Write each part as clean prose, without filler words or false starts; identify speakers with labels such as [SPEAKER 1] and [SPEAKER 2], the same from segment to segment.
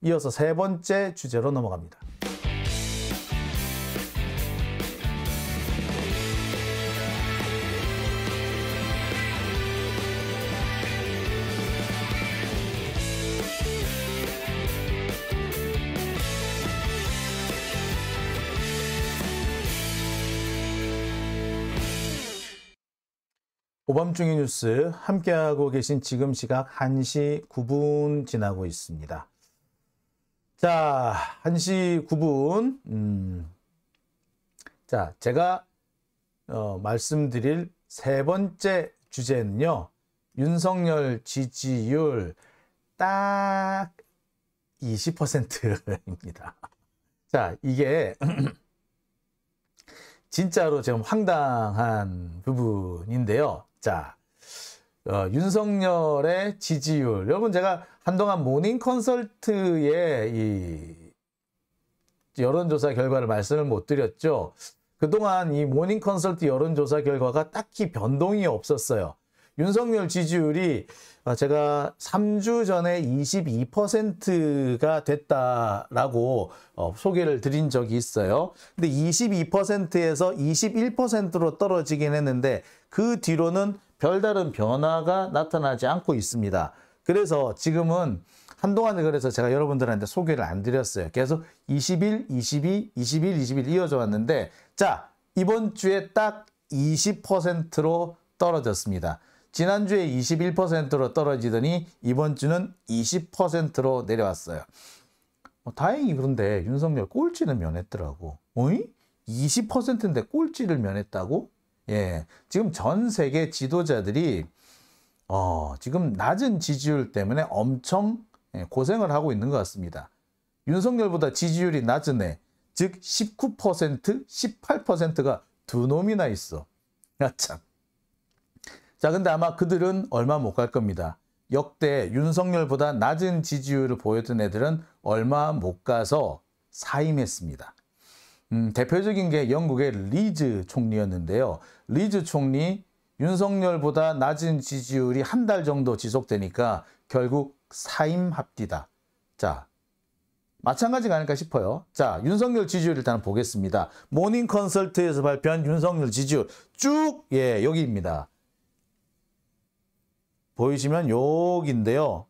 [SPEAKER 1] 이어서 세 번째 주제로 넘어갑니다. 오밤중의 뉴스 함께하고 계신 지금 시각 1시 9분 지나고 있습니다. 자, 1시 9분. 자, 제가 말씀드릴 세 번째 주제는요. 윤석열 지지율 딱 20%입니다. 자, 이게 진짜로 지금 황당한 부분인데요. 자, 윤석열의 지지율. 여러분, 제가 한동안 모닝 컨설트의 이 여론조사 결과를 말씀을 못 드렸죠. 그동안 이 모닝 컨설트 여론조사 결과가 딱히 변동이 없었어요. 윤석열 지지율이 제가 3주 전에 22%가 됐다라고 소개를 드린 적이 있어요. 근데 22%에서 21%로 떨어지긴 했는데 그 뒤로는 별다른 변화가 나타나지 않고 있습니다. 그래서 지금은 한동안 그래서 제가 여러분들한테 소개를 안 드렸어요. 계속 21, 22, 21, 21 이어져 왔는데 자, 이번 주에 딱 20%로 떨어졌습니다. 지난주에 21%로 떨어지더니 이번 주는 20%로 내려왔어요. 다행히 그런데 윤석열 꼴찌는 면했더라고. 어이? 20%인데 꼴찌를 면했다고? 예, 지금 전 세계 지도자들이 지금 낮은 지지율 때문에 엄청 고생을 하고 있는 것 같습니다. 윤석열보다 지지율이 낮은 애, 즉 19%, 18%가 두 놈이나 있어. 야 참. 자, 근데 아마 그들은 얼마 못 갈 겁니다. 역대 윤석열보다 낮은 지지율을 보였던 애들은 얼마 못 가서 사임했습니다. 대표적인 게 영국의 리즈 총리였는데요. 리즈 총리 윤석열보다 낮은 지지율이 한 달 정도 지속되니까 결국 사임합디다. 자, 마찬가지가 아닐까 싶어요. 자, 윤석열 지지율 일단 보겠습니다. 모닝 컨설트에서 발표한 윤석열 지지율 쭉, 예, 여기입니다. 보이시면 여기인데요.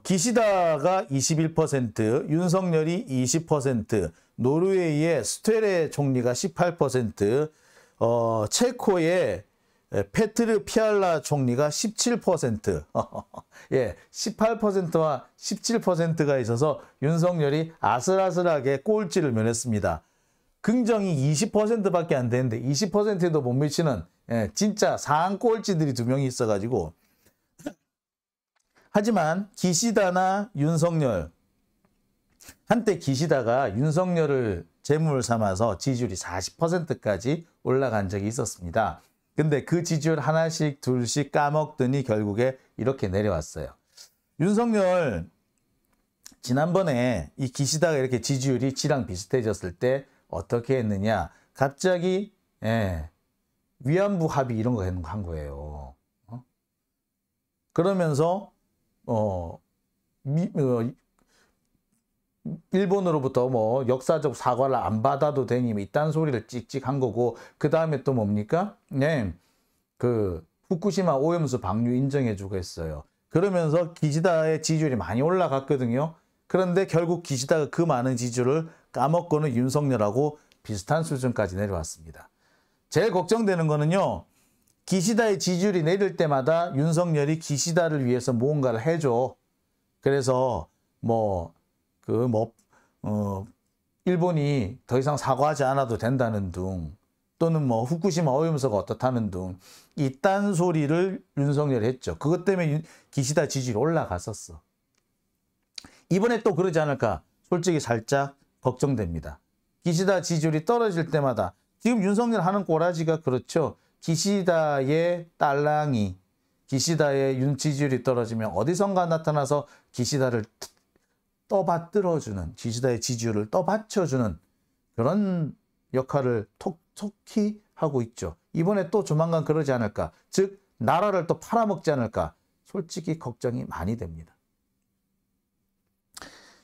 [SPEAKER 1] 기시다가 21%, 윤석열이 20%, 노르웨이의 스테레 총리가 18%, 체코의 페트르 피알라 총리가 17%, 예, 18%와 17%가 있어서 윤석열이 아슬아슬하게 꼴찌를 면했습니다. 긍정이 20%밖에 안 되는데 20%도 못 미치는 진짜 상한 꼴찌들이 두 명이 있어가지고. 하지만 기시다나 윤석열, 한때 기시다가 윤석열을 제물 삼아서 지지율이 40%까지 올라간 적이 있었습니다. 근데 그 지지율 하나씩 둘씩 까먹더니 결국에 이렇게 내려왔어요. 윤석열 지난번에 이 기시다가 이렇게 지지율이 지랑 비슷해졌을 때 어떻게 했느냐, 갑자기 위안부 합의 이런 거 한 거예요. 그러면서 일본으로부터 뭐 역사적 사과를 안 받아도 되니 이딴 소리를 찍찍 한 거고, 그 다음에 또 뭡니까? 네, 그 후쿠시마 오염수 방류 인정해주고 했어요. 그러면서 기시다의 지지율이 많이 올라갔거든요. 그런데 결국 기시다가 그 많은 지지율을 까먹고는 윤석열하고 비슷한 수준까지 내려왔습니다. 제일 걱정되는 거는요, 기시다의 지지율이 내릴 때마다 윤석열이 기시다를 위해서 무언가를 해줘. 그래서 일본이 더 이상 사과하지 않아도 된다는 둥, 또는 후쿠시마 오염수가 어떻다는 둥, 이딴 소리를 윤석열이 했죠. 그것 때문에 기시다 지지율이 올라갔었어. 이번에 또 그러지 않을까 솔직히 살짝 걱정됩니다. 기시다 지지율이 떨어질 때마다 지금 윤석열 하는 꼬라지가 그렇죠. 기시다의 딸랑이, 기시다의 지지율이 떨어지면 어디선가 나타나서 기시다를 떠받들어주는, 기시다의 지지율을 떠받쳐주는 그런 역할을 톡톡히 하고 있죠. 이번에 또 조만간 그러지 않을까, 즉 나라를 또 팔아먹지 않을까, 솔직히 걱정이 많이 됩니다.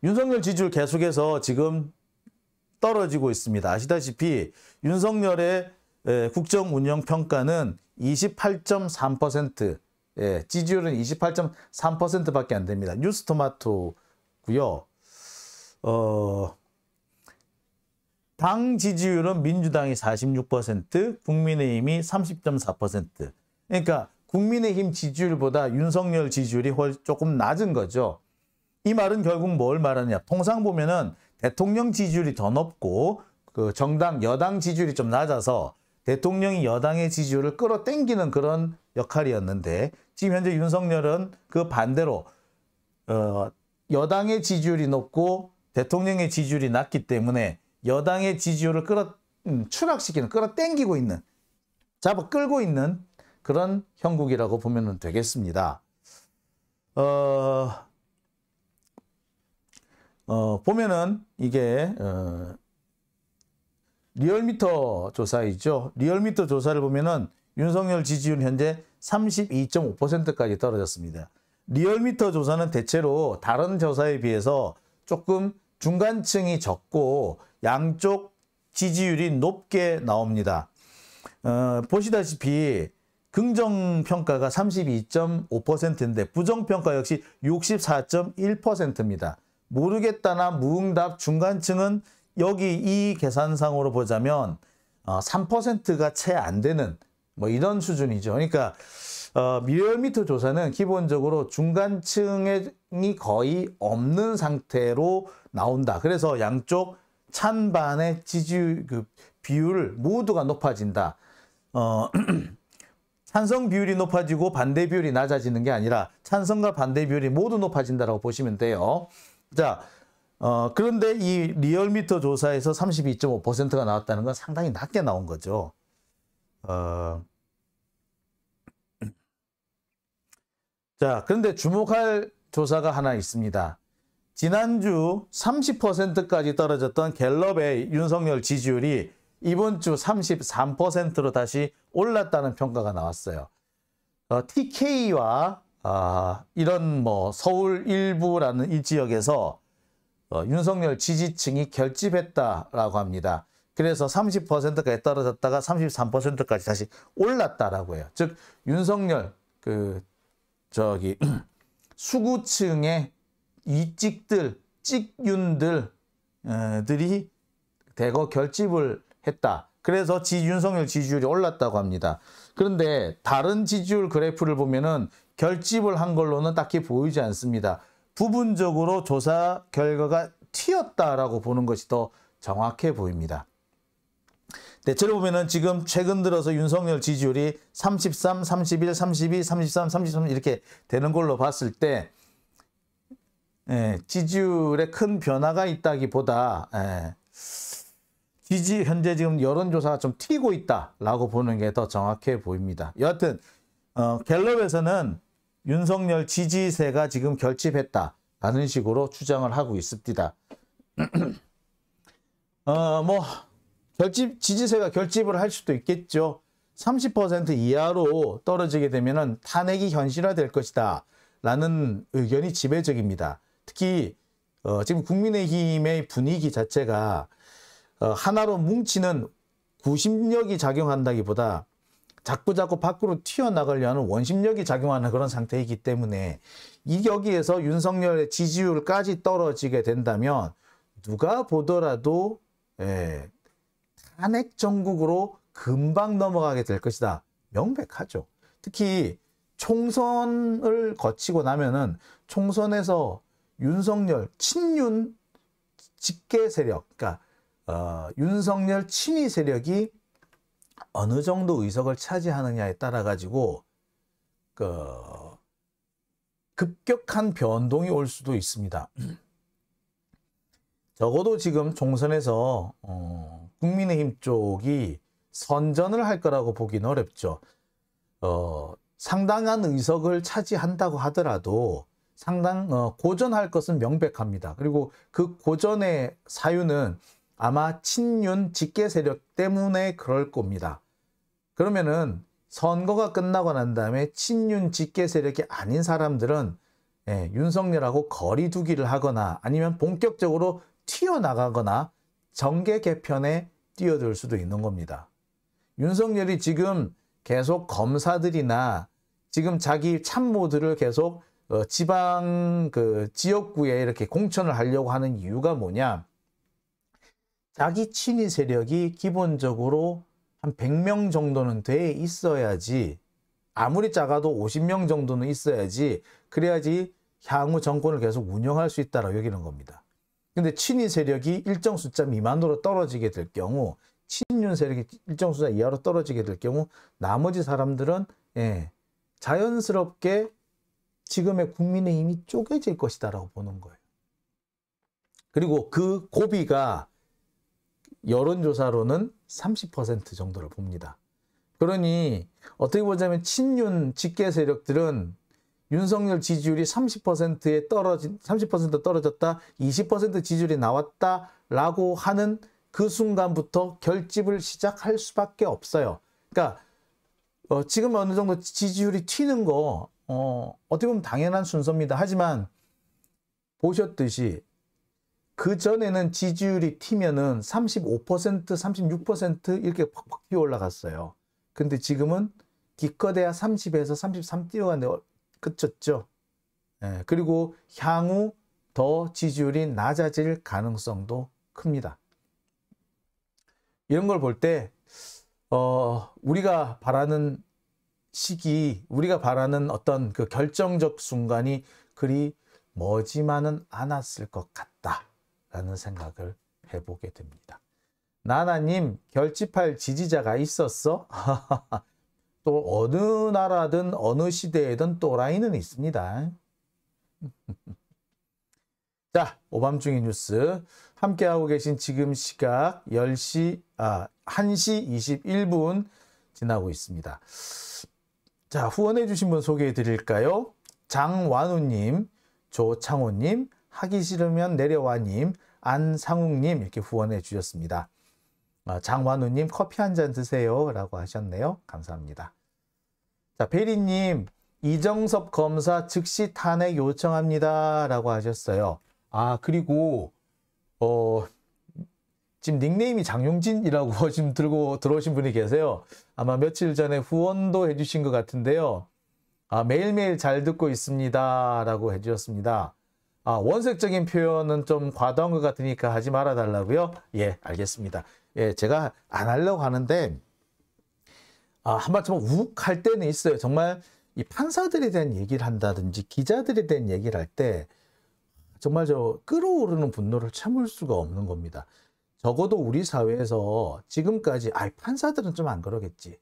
[SPEAKER 1] 윤석열 지지율 계속해서 지금 떨어지고 있습니다. 아시다시피 윤석열의 국정운영평가는 28.3%, 지지율은 28.3%밖에 안 됩니다. 뉴스토마토고요. 당 지지율은 민주당이 46%, 국민의힘이 30.4%. 그러니까 국민의힘 지지율보다 윤석열 지지율이 조금 낮은 거죠. 이 말은 결국 뭘 말하느냐. 통상 보면은 대통령 지지율이 더 높고 그 정당, 여당 지지율이 좀 낮아서 대통령이 여당의 지지율을 끌어당기는 그런 역할이었는데 지금 현재 윤석열은 그 반대로 여당의 높고 대통령의 지지율이 낮기 때문에 여당의 지지율을 추락시키는, 끌어당기고 있는, 끌고 있는 그런 형국이라고 보면 되겠습니다. 보면은 이게 리얼미터 조사이죠. 리얼미터 조사를 보면은 윤석열 지지율 현재 32.5%까지 떨어졌습니다. 리얼미터 조사는 대체로 다른 조사에 비해서 조금 중간층이 적고 양쪽 지지율이 높게 나옵니다. 보시다시피 긍정평가가 32.5%인데 부정평가 역시 64.1%입니다. 모르겠다나 무응답 중간층은 여기 이 계산상으로 보자면 3%가 채 안 되는 뭐 이런 수준이죠. 그러니까 리얼미터 조사는 기본적으로 중간층이 거의 없는 상태로 나온다. 그래서 양쪽 찬반의 지지율 비율 모두가 높아진다. 찬성 비율이 높아지고 반대 비율이 낮아지는 게 아니라 찬성과 반대 비율이 모두 높아진다라고 보시면 돼요. 자, 그런데 이 리얼미터 조사에서 32.5%가 나왔다는 건 상당히 낮게 나온 거죠. 자, 그런데 주목할 조사가 하나 있습니다. 지난주 30%까지 떨어졌던 갤럽의 윤석열 지지율이 이번 주 33%로 다시 올랐다는 평가가 나왔어요. TK와 이런 뭐 서울 일부라는 이 지역에서 윤석열 지지층이 결집했다라고 합니다. 그래서 30%까지 떨어졌다가 33%까지 다시 올랐다라고 해요. 즉 윤석열 수구층의 이찍들, 찍윤들들이 대거 결집을 했다. 그래서 윤석열 지지율이 올랐다고 합니다. 그런데 다른 지지율 그래프를 보면은 결집을 한 걸로는 딱히 보이지 않습니다. 부분적으로 조사 결과가 튀었다라고 보는 것이 더 정확해 보입니다. 대체로 보면은 지금 최근 들어서 윤석열 지지율이 33, 31, 32, 33, 33 이렇게 되는 걸로 봤을 때 지지율에 큰 변화가 있다기보다 현재 지금 여론조사가 좀 튀고 있다라고 보는 게 더 정확해 보입니다. 여하튼 갤럽에서는 윤석열 지지세가 지금 결집했다라는 식으로 추정을 하고 있습니다. 지지세가 결집을 할 수도 있겠죠. 30% 이하로 떨어지게 되면은 탄핵이 현실화될 것이다 라는 의견이 지배적입니다. 특히 지금 국민의힘의 분위기 자체가 하나로 뭉치는 구심력이 작용한다기보다 자꾸 밖으로 튀어나가려 하는 원심력이 작용하는 그런 상태이기 때문에 여기에서 윤석열의 지지율까지 떨어지게 된다면 누가 보더라도 탄핵 정국으로 금방 넘어가게 될 것이다. 명백하죠. 특히 총선을 거치고 나면은 총선에서 윤석열 친윤 직계 세력, 그러니까 윤석열 친위 세력이 어느 정도 의석을 차지하느냐에 따라 가지고 급격한 변동이 올 수도 있습니다. 적어도 지금 총선에서 국민의힘 쪽이 선전을 할 거라고 보기는 어렵죠. 상당한 의석을 차지한다고 하더라도 고전할 것은 명백합니다. 그리고 그 고전의 사유는 아마 친윤 직계 세력 때문에 그럴 겁니다. 그러면은 선거가 끝나고 난 다음에 친윤 직계 세력이 아닌 사람들은 예, 윤석열하고 거리 두기를 하거나 아니면 본격적으로 튀어나가거나 정계 개편에 뛰어들 수도 있는 겁니다. 윤석열이 지금 계속 검사들이나 지금 자기 참모들을 계속 지방 지역구에 이렇게 공천을 하려고 하는 이유가 뭐냐? 자기 친위 세력이 기본적으로 한 100명 정도는 돼 있어야지, 아무리 작아도 50명 정도는 있어야지, 그래야지 향후 정권을 계속 운영할 수 있다고 여기는 겁니다. 근데 친위 세력이 일정 숫자 미만으로 떨어지게 될 경우, 친윤 세력이 일정 숫자 이하로 떨어지게 될 경우 나머지 사람들은 자연스럽게 지금의 국민의힘이 쪼개질 것이다라고 보는 거예요. 그리고 그 고비가 여론조사로는 30% 정도를 봅니다. 그러니 어떻게 보자면 친윤 직계 세력들은 윤석열 지지율이 30% 떨어졌다, 20% 지지율이 나왔다라고 하는 그 순간부터 결집을 시작할 수밖에 없어요. 그러니까 지금 어느 정도 지지율이 튀는 거 어떻게 보면 당연한 순서입니다. 하지만 보셨듯이 그 전에는 지지율이 튀면은 35%, 36% 이렇게 팍팍 뛰어 올라갔어요. 근데 지금은 기껏해야 30에서 33 뛰어가는데 그쳤죠. 예, 그리고 향후 더 지지율이 낮아질 가능성도 큽니다. 이런 걸 볼 때 우리가 바라는 시기, 우리가 바라는 어떤 그 결정적 순간이 그리 머지만은 않았을 것 같다라는 생각을 해보게 됩니다. 나나님, 결집할 지지자가 있었어? 또 어느 나라든 어느 시대에든 또라이는 있습니다. 자, 오밤중의 뉴스 함께하고 계신 지금 시각 1시 21분 지나고 있습니다. 자, 후원해 주신 분 소개해 드릴까요? 장완우님, 조창호님, 하기 싫으면 내려와님, 안상욱님 이렇게 후원해 주셨습니다. 장완우님, 커피 한 잔 드세요 라고 하셨네요. 감사합니다. 자, 베리님, 이정섭 검사 즉시 탄핵 요청합니다 라고 하셨어요. 그리고 지금 닉네임이 장용진이라고 지금 들고 들어오신 분이 계세요. 아마 며칠 전에 후원도 해주신 것 같은데요. 매일매일 잘 듣고 있습니다 라고 해주셨습니다. 원색적인 표현은 좀 과도한 것 같으니까 하지 말아 달라고요? 예, 알겠습니다. 예, 제가 안 하려고 하는데 한번쯤 욱 할 때는 있어요. 정말 이 판사들에 대한 얘기를 한다든지 기자들에 대한 얘기를 할 때 정말 끓어오르는 분노를 참을 수가 없는 겁니다. 적어도 우리 사회에서 지금까지 판사들은 좀 안 그러겠지.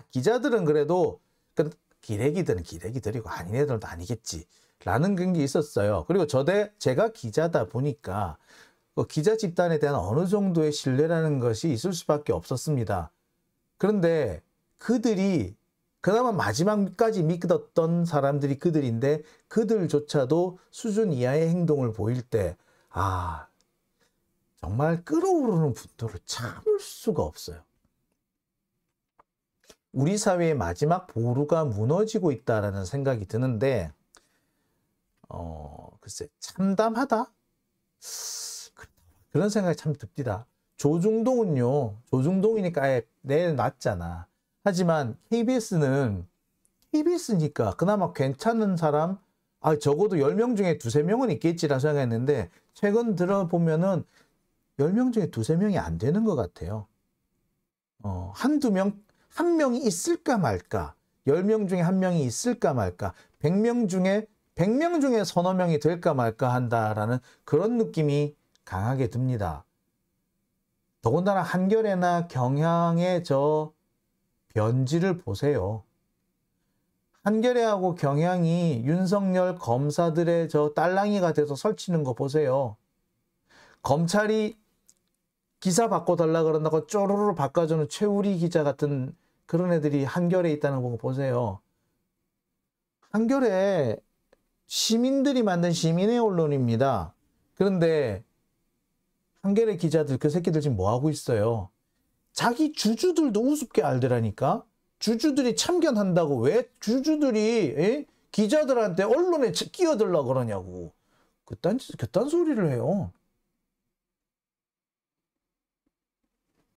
[SPEAKER 1] 기자들은 그래도 기레기들은 기레기들이고 아닌 애들은 아니겠지. 라는 게 있었어요. 그리고 제가 기자다 보니까 기자 집단에 대한 어느 정도의 신뢰라는 것이 있을 수밖에 없었습니다. 그런데 그들이 그나마 마지막까지 믿었던 사람들이 그들인데 그들조차도 수준 이하의 행동을 보일 때 정말 끓어오르는 분노를 참을 수가 없어요. 우리 사회의 마지막 보루가 무너지고 있다라는 생각이 드는데 글쎄 참담하다? 그런 생각이 참 듭니다. 조중동이니까 아예 내놨잖아. 하지만 KBS는 KBS니까 그나마 괜찮은 사람, 적어도 10명 중에 2-3명은 있겠지라 생각했는데 최근 들어보면은 10명 중에 2-3명이 안 되는 것 같아요. 한 명이 있을까 말까, 10명 중에 1명이 있을까 말까, 100명 중에 서너 명이 될까 말까 한다라는 그런 느낌이 강하게 듭니다. 더군다나 한겨레나 경향의 변질을 보세요. 한겨레하고 경향이 윤석열 검사들의 딸랑이가 돼서 설치는 거 보세요. 검찰이 기사 바꿔달라 그런다고 쪼르르 바꿔주는 최우리 기자 같은 그런 애들이 한겨레에 있다는 거 보세요. 한겨레 시민들이 만든 시민의 언론입니다. 그런데 한겨레 기자들 그 새끼들 지금 뭐 하고 있어요? 자기 주주들도 우습게 알더라니까. 주주들이 참견한다고 왜 주주들이
[SPEAKER 2] 기자들한테 언론에 끼어들라 그러냐고. 그딴 소리를 해요.